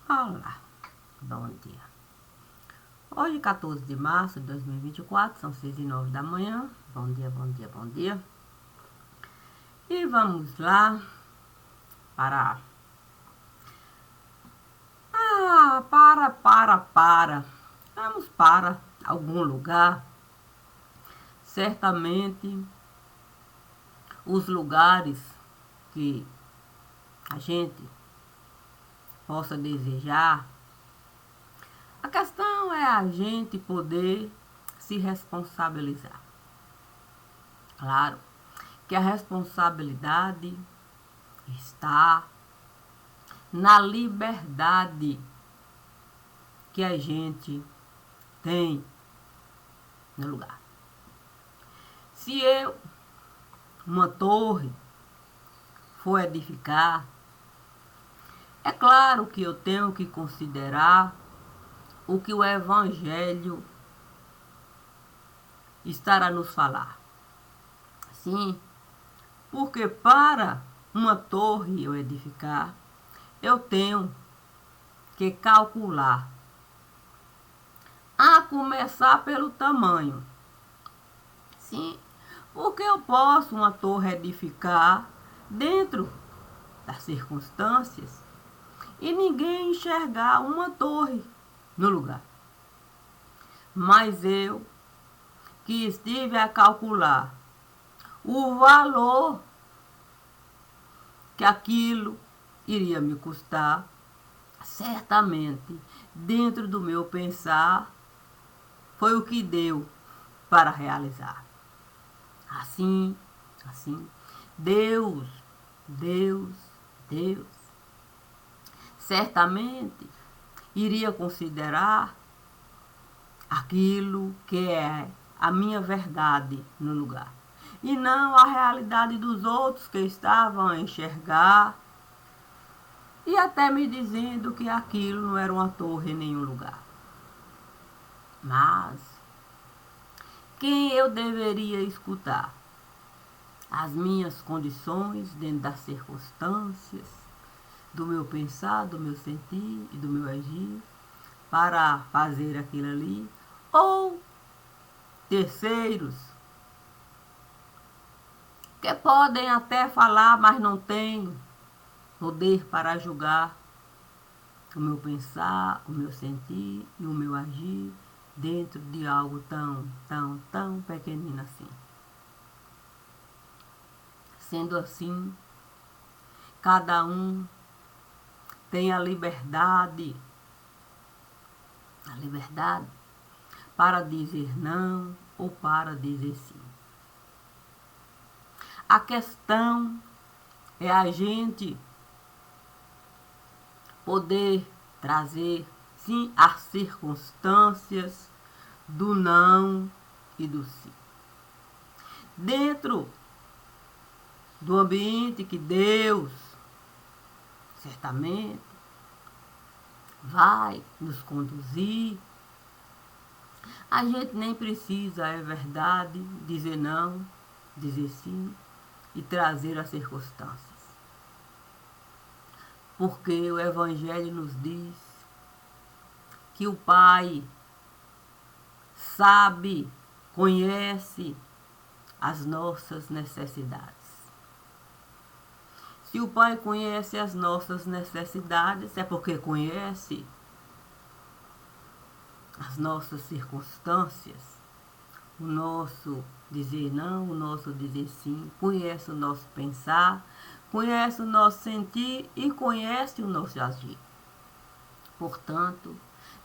Olá, bom dia. Hoje, 14 de março de 2024, são 6h09 da manhã. Bom dia, bom dia, bom dia. E vamos lá para... para. Vamos para algum lugar. Certamente, os lugares que a gente possa desejar. A questão é a gente poder se responsabilizar. Claro que a responsabilidade está na liberdade que a gente tem no lugar. Se eu, uma torre, for edificar, é claro que eu tenho que considerar o que o Evangelho estará nos falar. Sim, porque para uma torre eu edificar, eu tenho que calcular, a começar pelo tamanho. Sim, porque eu posso uma torre edificar dentro das circunstâncias e ninguém enxergar uma torre no lugar. Mas eu que estive a calcular o valor que aquilo iria me custar, certamente, dentro do meu pensar, foi o que deu para realizar. Assim, Deus, certamente iria considerar aquilo que é a minha verdade no lugar. E não a realidade dos outros que estavam a enxergar e até me dizendo que aquilo não era uma torre em nenhum lugar. Mas quem eu deveria escutar? As minhas condições dentro das circunstâncias, do meu pensar, do meu sentir e do meu agir para fazer aquilo ali, ou terceiros que podem até falar, mas não têm poder para julgar o meu pensar, o meu sentir e o meu agir dentro de algo tão pequenino assim. Sendo assim, cada um tem a liberdade para dizer não ou para dizer sim. A questão é a gente poder trazer, sim, as circunstâncias do não e do sim. Dentro do ambiente que Deus certamente vai nos conduzir, a gente nem precisa, é verdade, dizer não, dizer sim e trazer as circunstâncias. Porque o Evangelho nos diz que o Pai sabe, conhece as nossas necessidades. Se o Pai conhece as nossas necessidades, é porque conhece as nossas circunstâncias, o nosso dizer não, o nosso dizer sim, conhece o nosso pensar, conhece o nosso sentir e conhece o nosso agir. Portanto,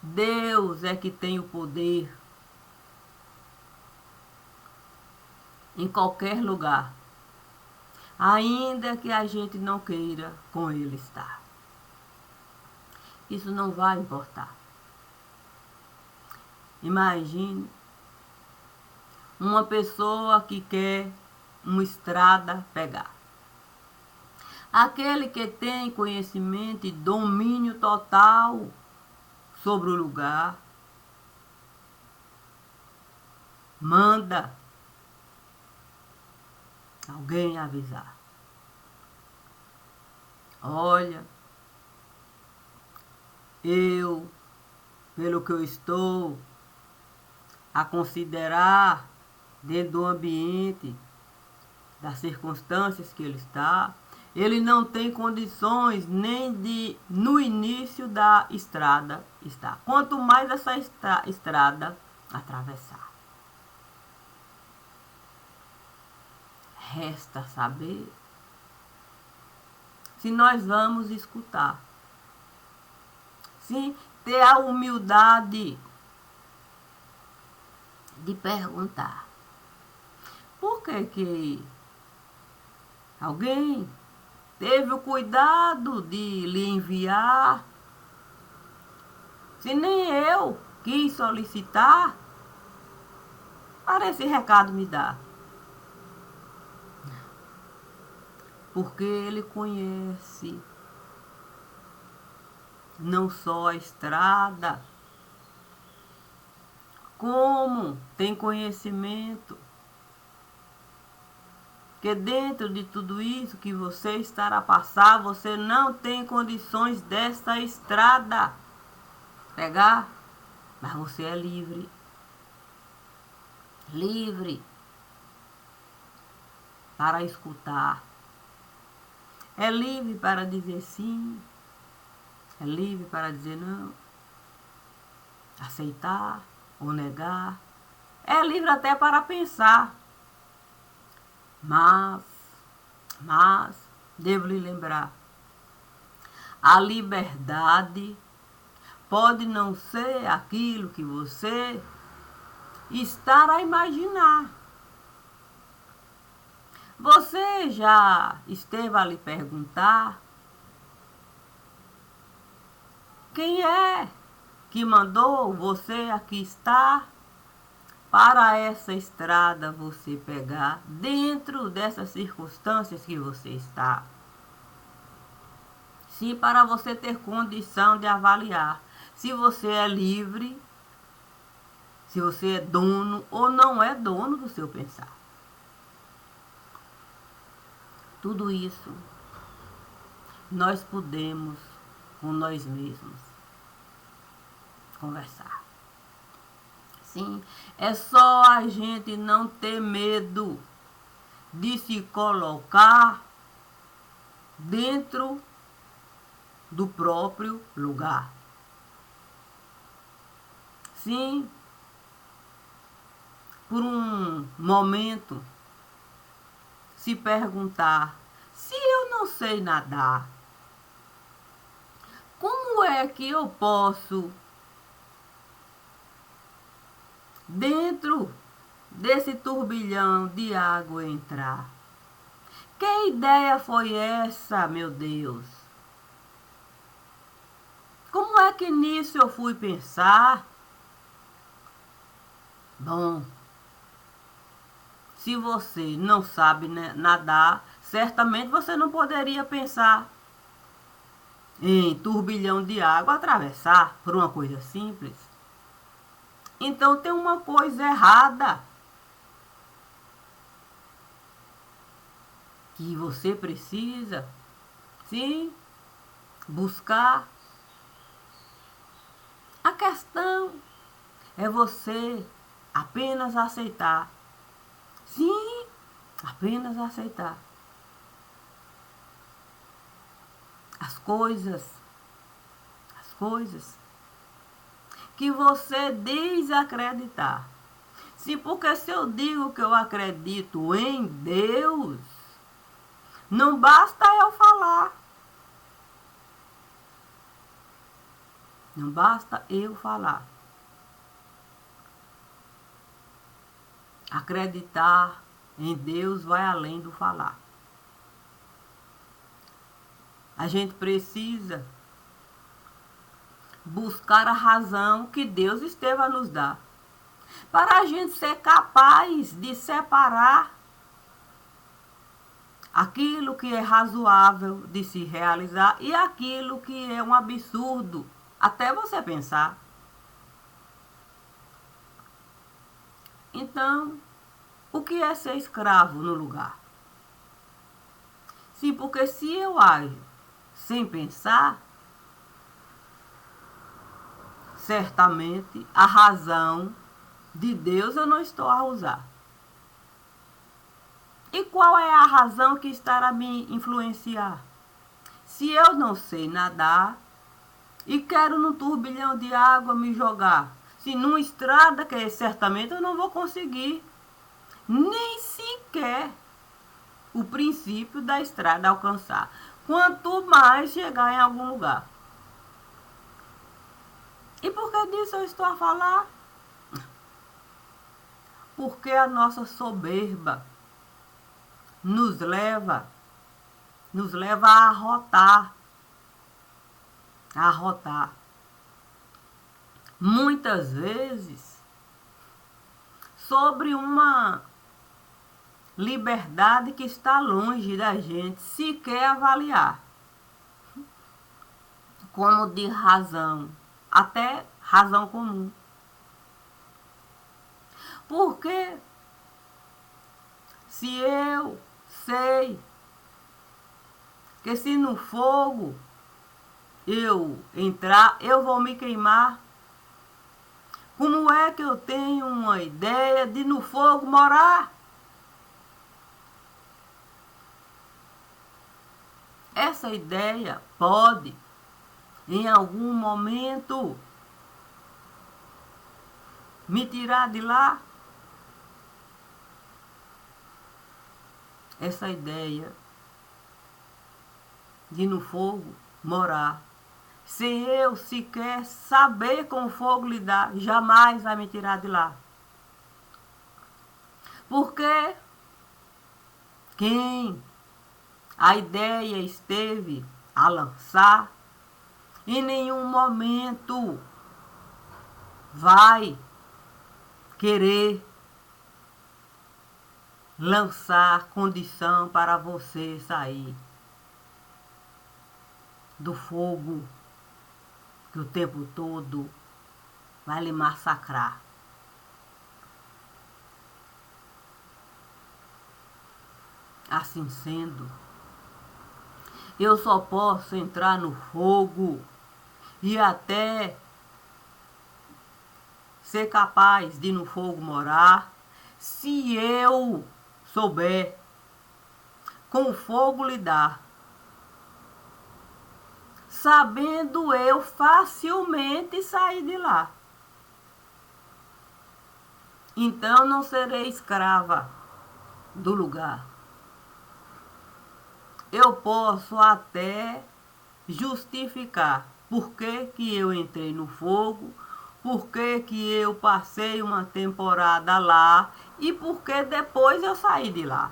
Deus é que tem o poder em qualquer lugar, ainda que a gente não queira com Ele estar. Isso não vai importar. Imagine uma pessoa que quer uma estrada pegar. Aquele que tem conhecimento e domínio total sobre o lugar, manda alguém avisar. Olha, eu, pelo que eu estou a considerar dentro do ambiente, das circunstâncias que ele está, ele não tem condições nem de, no início da estrada, estar. Quanto mais essa estrada atravessar. Resta saber se nós vamos escutar. Sim, ter a humildade de perguntar. Por que alguém teve o cuidado de lhe enviar, se nem eu quis solicitar, para esse recado me dar? Porque ele conhece não só a estrada, como tem conhecimento que dentro de tudo isso que você estará a passar, você não tem condições dessa estrada pegar, mas você é livre. Livre para escutar. É livre para dizer sim. É livre para dizer não. Aceitar ou negar. É livre até para pensar. Mas, devo lhe lembrar, a liberdade pode não ser aquilo que você está a imaginar. Você já esteve a lhe perguntar quem é que mandou você aqui estar para essa estrada você pegar dentro dessas circunstâncias que você está? Sim, para você ter condição de avaliar se você é livre, se você é dono ou não é dono do seu pensar. Tudo isso nós podemos com nós mesmos conversar. Sim, é só a gente não ter medo de se colocar dentro do próprio lugar. Sim, por um momento, se perguntar: se eu não sei nadar, como é que eu posso, dentro desse turbilhão de água, entrar? Que ideia foi essa, meu Deus? Como é que nisso eu fui pensar? Bom, se você não sabe nadar, certamente você não poderia pensar em turbilhão de água atravessar por uma coisa simples. Então tem uma coisa errada que você precisa, sim, buscar. A questão é você apenas aceitar. Sim, apenas aceitar. As coisas que você diz acreditar. Sim, porque se eu digo que eu acredito em Deus, não basta eu falar. Não basta eu falar. Acreditar em Deus vai além do falar. A gente precisa buscar a razão que Deus esteve a nos dar, para a gente ser capaz de separar aquilo que é razoável de se realizar e aquilo que é um absurdo, até você pensar. Então, o que é ser escravo no lugar? Sim, porque se eu ajo sem pensar, certamente a razão de Deus eu não estou a usar. E qual é a razão que estará a me influenciar? Se eu não sei nadar e quero num turbilhão de água me jogar, se numa estrada, que certamente eu não vou conseguir nem sequer o princípio da estrada alcançar, quanto mais chegar em algum lugar. E por que disso eu estou a falar? Porque a nossa soberba nos leva a arrotar. Muitas vezes sobre uma liberdade que está longe da gente sequer avaliar. Como de razão, até razão comum. Porque se eu sei que se no fogo eu entrar, eu vou me queimar, como é que eu tenho uma ideia de no fogo morar? Essa ideia pode, em algum momento, me tirar de lá. Essa ideia de no fogo morar, sem eu sequer saber com o fogo lidar, jamais vai me tirar de lá. Porque quem a ideia esteve a lançar, em nenhum momento vai querer lançar condição para você sair do fogo que o tempo todo vai lhe massacrar. Assim sendo, eu só posso entrar no fogo e até ser capaz de no fogo morar se eu souber com o fogo lidar, sabendo eu facilmente sair de lá. Então não serei escrava do lugar. Eu posso até justificar por que eu entrei no fogo, por que eu passei uma temporada lá e por que depois eu saí de lá.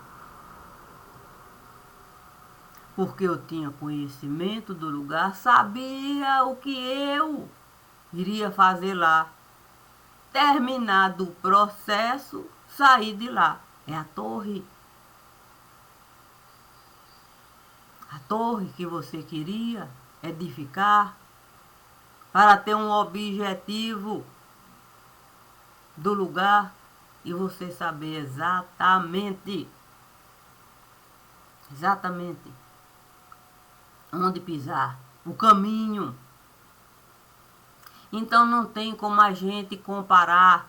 Porque eu tinha conhecimento do lugar, sabia o que eu iria fazer lá. Terminado o processo, saí de lá. É a torre. A torre que você queria edificar para ter um objetivo do lugar e você saber exatamente onde pisar, o caminho. Então não tem como a gente comparar,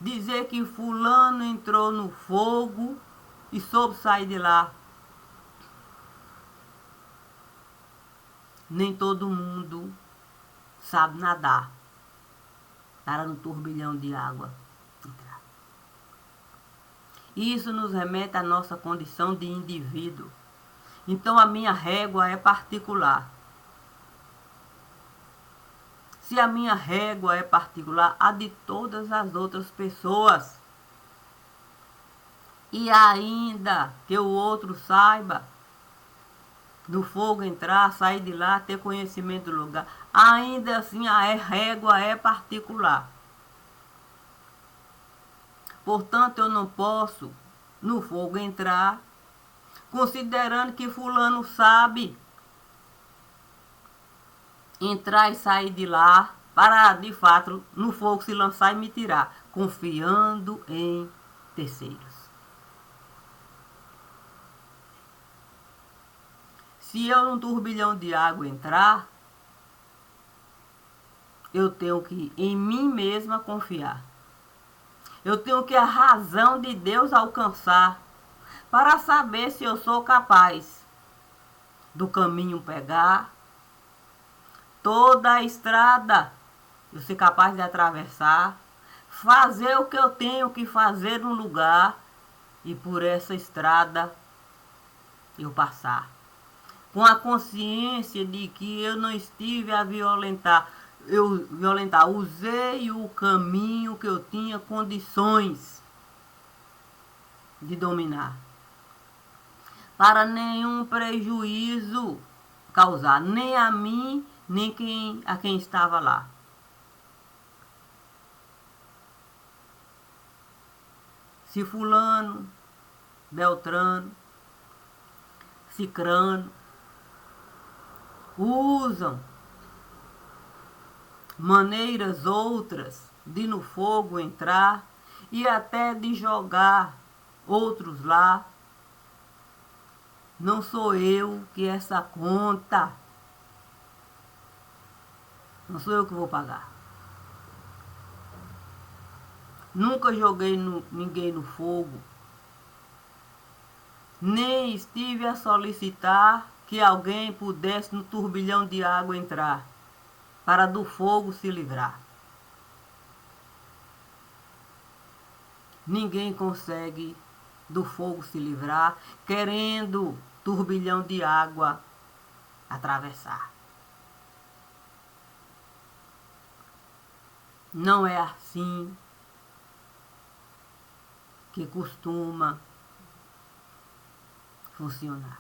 dizer que fulano entrou no fogo e soube sair de lá. Nem todo mundo sabe nadar para no turbilhão de água entrar. Isso nos remete à nossa condição de indivíduo. Então a minha régua é particular. Se a minha régua é particular, a de todas as outras pessoas, e ainda que o outro saiba no fogo entrar, sair de lá, ter conhecimento do lugar, ainda assim a régua é particular. Portanto, eu não posso no fogo entrar, considerando que fulano sabe entrar e sair de lá, para de fato no fogo se lançar e me tirar, confiando em terceiros. Se eu num turbilhão de água entrar, eu tenho que em mim mesma confiar. Eu tenho que a razão de Deus alcançar para saber se eu sou capaz do caminho pegar, toda a estrada eu ser capaz de atravessar, fazer o que eu tenho que fazer no lugar e por essa estrada eu passar. Com a consciência de que eu não estive a violentar, usei o caminho que eu tinha condições de dominar, para nenhum prejuízo causar, nem a mim, nem a quem estava lá. Se fulano, beltrano, cicrano usam maneiras outras de no fogo entrar e até de jogar outros lá, não sou eu que essa conta, não sou eu que vou pagar. Nunca joguei ninguém no fogo, nem estive a solicitar que alguém pudesse no turbilhão de água entrar, para do fogo se livrar. Ninguém consegue do fogo se livrar, querendo turbilhão de água atravessar. Não é assim que costuma funcionar.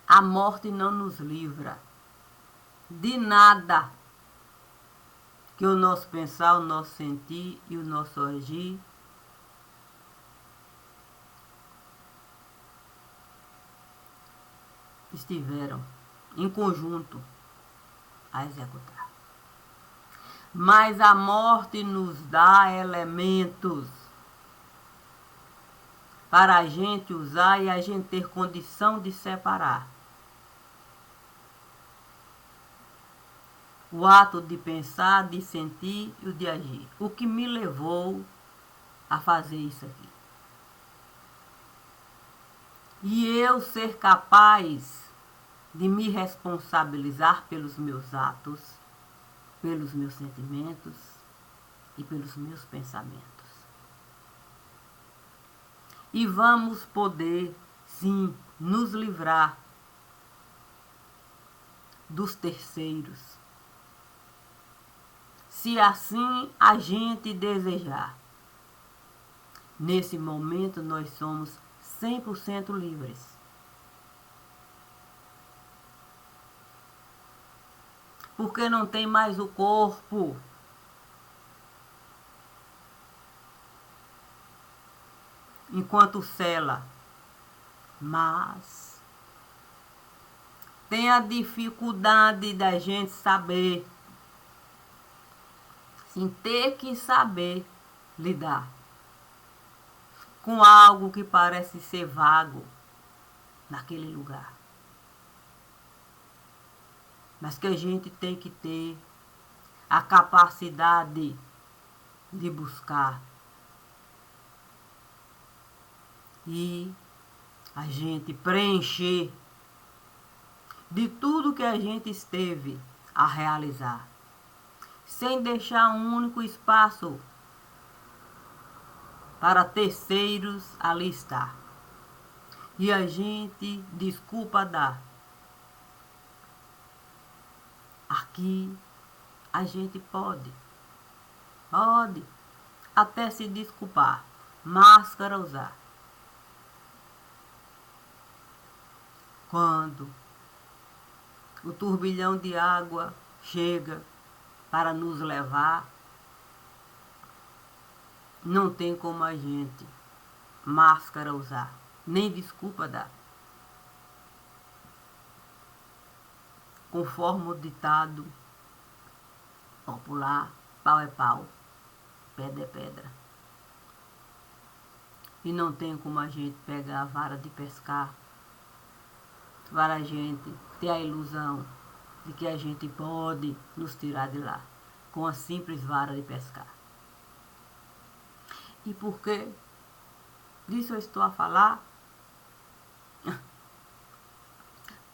A morte não nos livra de nada que o nosso pensar, o nosso sentir e o nosso agir estiveram em conjunto a executar. Mas a morte nos dá elementos para a gente usar e a gente ter condição de separar o ato de pensar, de sentir e o de agir. O que me levou a fazer isso aqui. E eu ser capaz de me responsabilizar pelos meus atos, pelos meus sentimentos e pelos meus pensamentos. E vamos poder, sim, nos livrar dos terceiros, se assim a gente desejar. Nesse momento nós somos 100% livres. Porque não tem mais o corpo enquanto cela, mas tem a dificuldade da gente saber, sim, ter que saber lidar com algo que parece ser vago naquele lugar. Mas que a gente tem que ter a capacidade de buscar. E a gente preencher de tudo que a gente esteve a realizar, sem deixar um único espaço para terceiros ali estar. E a gente, desculpa dar. Aqui a gente pode até se desculpar, máscara usar. Quando o turbilhão de água chega para nos levar, não tem como a gente máscara usar, nem desculpa dar. Conforme o ditado popular, pau é pau, pedra é pedra. E não tem como a gente pegar a vara de pescar para a gente ter a ilusão de que a gente pode nos tirar de lá com a simples vara de pescar. E por que disso eu estou a falar?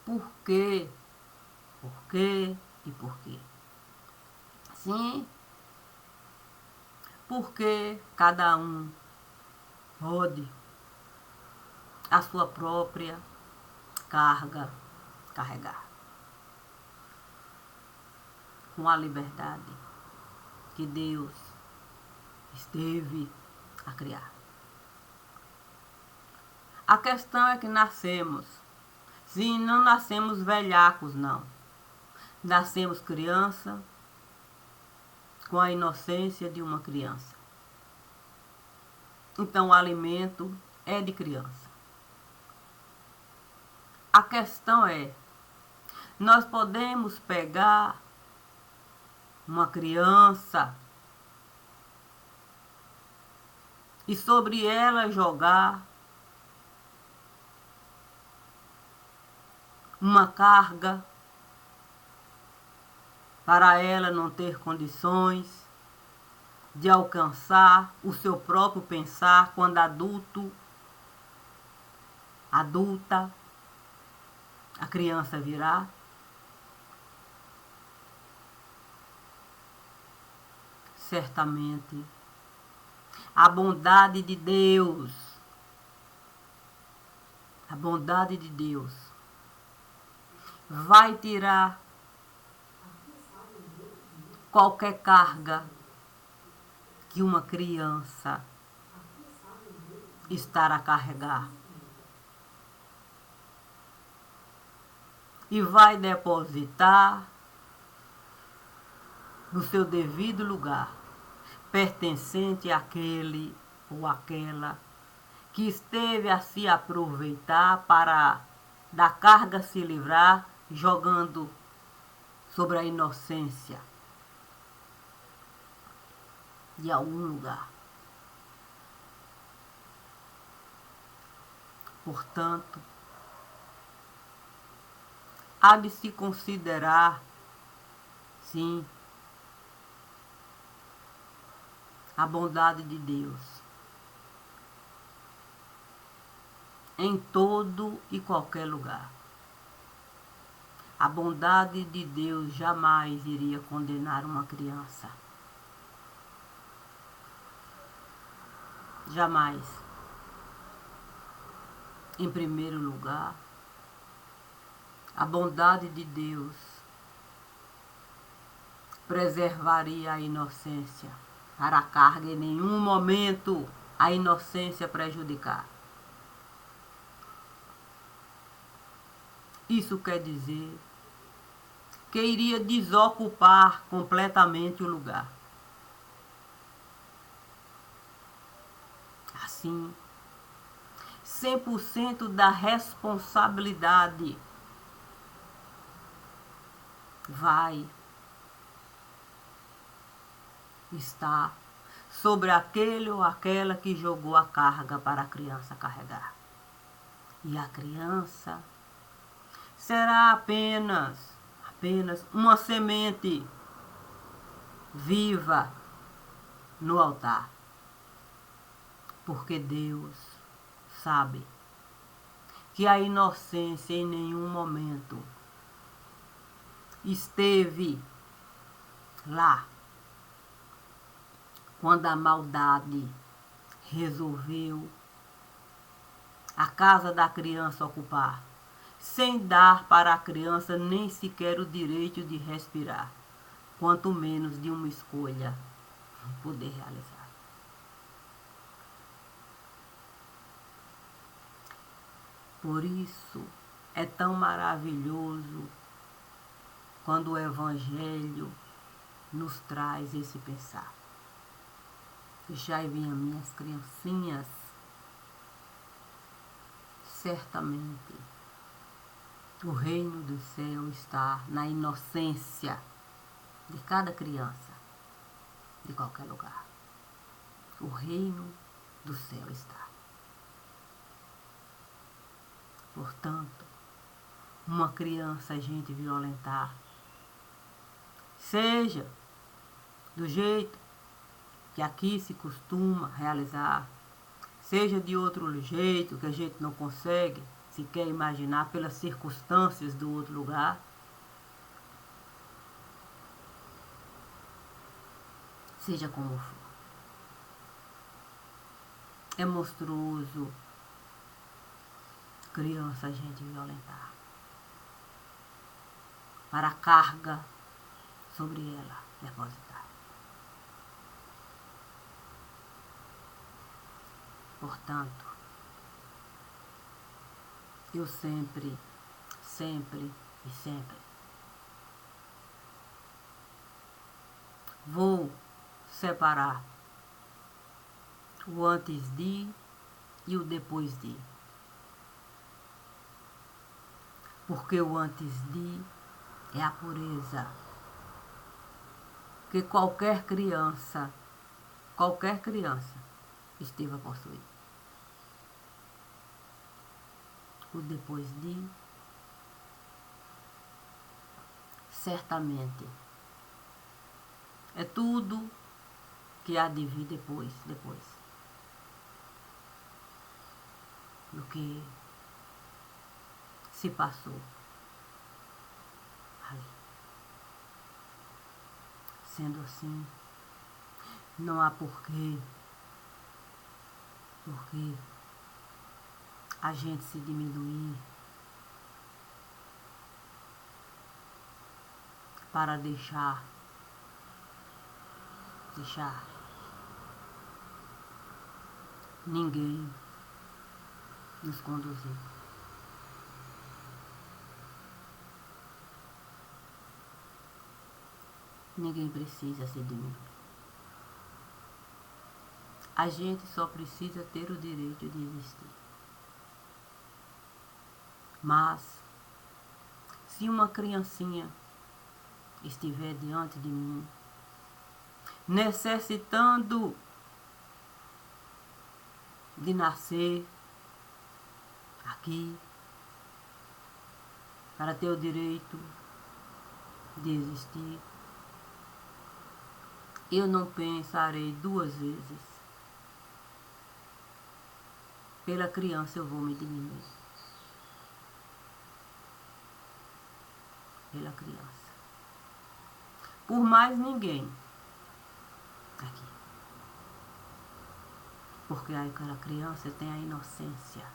Por quê? Por quê e por quê? Sim, porque cada um pode a sua própria carga carregar com a liberdade que Deus esteve a criar. A questão é que nascemos. Sim, não nascemos velhacos, não. Nascemos criança, com a inocência de uma criança. Então o alimento é de criança. A questão é, nós podemos pegar uma criança e sobre ela jogar uma carga para ela não ter condições de alcançar o seu próprio pensar quando adulta, a criança virá. Certamente, a bondade de Deus vai tirar qualquer carga que uma criança estará a carregar. E vai depositar no seu devido lugar, pertencente àquele ou àquela que esteve a se aproveitar para da carga se livrar, jogando sobre a inocência de algum lugar. Portanto, há de se considerar, sim, a bondade de Deus em todo e qualquer lugar. A bondade de Deus jamais iria condenar uma criança. Jamais. Em primeiro lugar, a bondade de Deus preservaria a inocência para a carga em nenhum momento a inocência prejudicar. Isso quer dizer que iria desocupar completamente o lugar. Assim, 100% da responsabilidade vai estar sobre aquele ou aquela que jogou a carga para a criança carregar. E a criança será apenas uma semente viva no altar. Porque Deus sabe que a inocência em nenhum momento esteve lá quando a maldade resolveu a casa da criança ocupar, sem dar para a criança nem sequer o direito de respirar, quanto menos de uma escolha poder realizar. Por isso é tão maravilhoso quando o Evangelho nos traz esse pensar. Deixai vir as minhas criancinhas, certamente o reino do céu está na inocência de cada criança, de qualquer lugar. O reino do céu está. Portanto, uma criança a gente violentar seja do jeito que aqui se costuma realizar, seja de outro jeito que a gente não consegue sequer imaginar pelas circunstâncias do outro lugar, seja como for. É monstruoso criança a gente violentar. Para a carga sobre ela depositar. Portanto, eu sempre e sempre vou separar o antes de e o depois de. Porque o antes de é a pureza que qualquer criança esteve a possuir. O depois de, certamente, é tudo que há de vir depois do que se passou ali. Sendo assim, não há porquê a gente se diminuir para deixar ninguém nos conduzir. Ninguém precisa se diminuir. A gente só precisa ter o direito de existir. Mas, se uma criancinha estiver diante de mim, necessitando de nascer aqui, para ter o direito de existir, eu não pensarei duas vezes. Pela criança eu vou me diminuir. Pela criança. Por mais ninguém aqui. Porque aquela criança tem a inocência.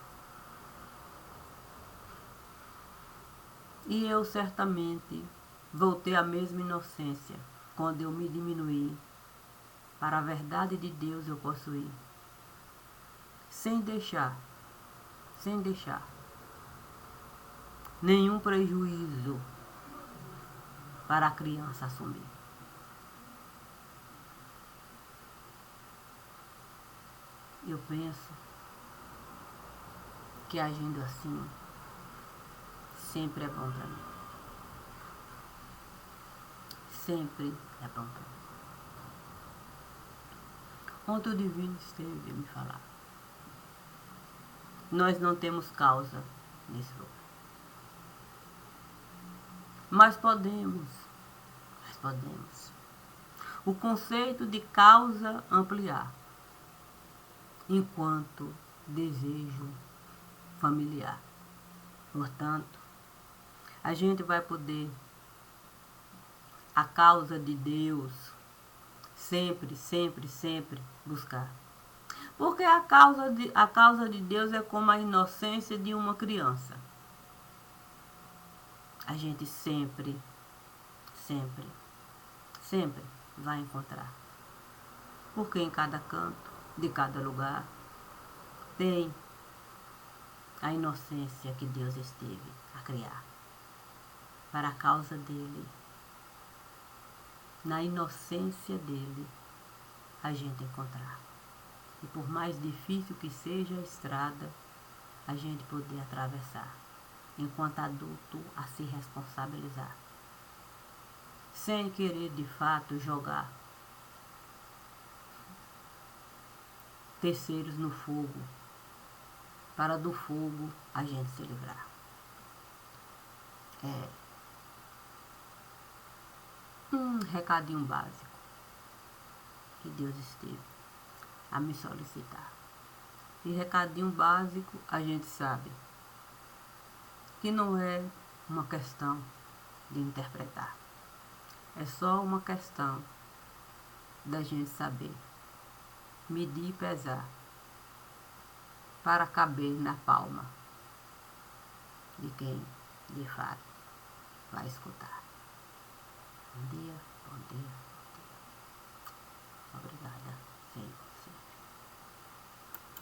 E eu certamente vou ter a mesma inocência quando eu me diminuir para a verdade de Deus eu possuir. Sem deixar nenhum prejuízo para a criança assumir. Eu penso que agindo assim sempre é bom para mim. Sempre é bom para mim. Ontem o Divino esteve a me falar. Nós não temos causa nesse lugar. Mas podemos. O conceito de causa ampliar, enquanto desejo familiar. Portanto, a gente vai poder a causa de Deus sempre buscar. Porque a causa de Deus é como a inocência de uma criança. A gente sempre vai encontrar. Porque em cada canto, de cada lugar, tem a inocência que Deus esteve a criar. Para a causa dele, na inocência dele, a gente encontrar. E por mais difícil que seja a estrada, a gente poder atravessar, enquanto adulto, a se responsabilizar. Sem querer, de fato, jogar terceiros no fogo, para do fogo a gente se livrar. recadinho básico que Deus esteve a me solicitar. E recadinho básico, a gente sabe que não é uma questão de interpretar. É só uma questão da gente saber medir e pesar para caber na palma de quem, de fato, vai escutar. Bom dia, bom dia, bom dia. Obrigada, Senhor.